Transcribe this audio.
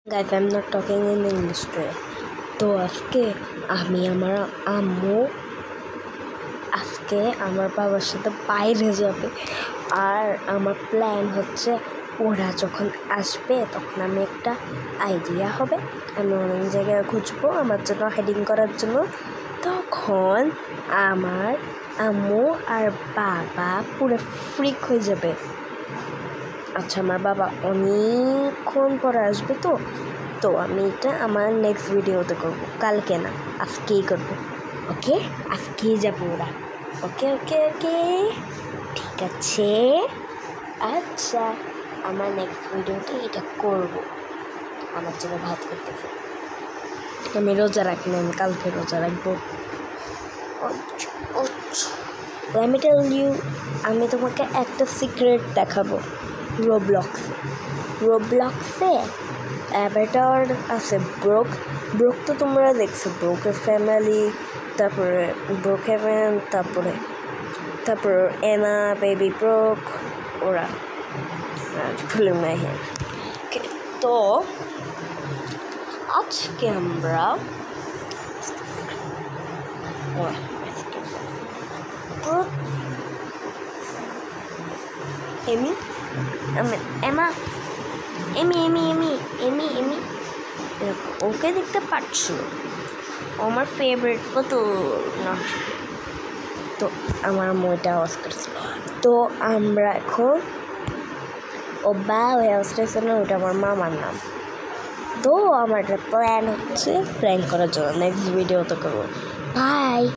Guys, I'm not talking in English today. তো আজকে আমি আমার আম্মু আমার বাবার সাথে বাইরে যাবে, আর আমার প্ল্যান হচ্ছে ওরা যখন আসবে তখন আমি একটা আইডিয়া হবে, আমি অনেক জায়গায় খুঁজবো আমার জন্য হাইডিং করার জন্য। তখন আমার আম্মু আর বাবা পুরো ফ্রিক হয়ে যাবে। আচ্ছা, আমার বাবা অনেকক্ষণ পরে আসবে, তো আমি এটা আমার নেক্সট ভিডিওতে করবো, কালকে না, আজকেই করবো। ওকে, আজকেই যাবো ওরা। ওকে ওকে ওকে ঠিক আছে। আচ্ছা, আমার নেক্সট ভিডিওতে এটা করবো। আমার জন্য ভাত করতেছে, আমি রোজা রাখি না, আমি কালকে রোজা রাখবো। Let me tell you, আমি তোমাকে একটা সিক্রেট দেখাবো। রোবলক্সে অ্যাভাটার আছে, ব্রোক তো তোমরা দেখছো, ব্রোকের ফ্যামিলি, তারপরে ব্রোক হেভেন, তারপর এনা বেবি ব্রোক, ওরা ভুলে নাই। তো আজকে আমরা ওকে দেখতে পাচ্ছ, আমার ফেভারিট কত নট। তো আমার মইটা আওয়াজ করছিল, তো আমরা এখন আওয়াজ করছে না, ওটা আমার মামার নাম। তো আমার একটা প্ল্যান হচ্ছে প্র্যাঙ্ক করার জন্য, নেক্সট ভিডিওতে করবো। বাই।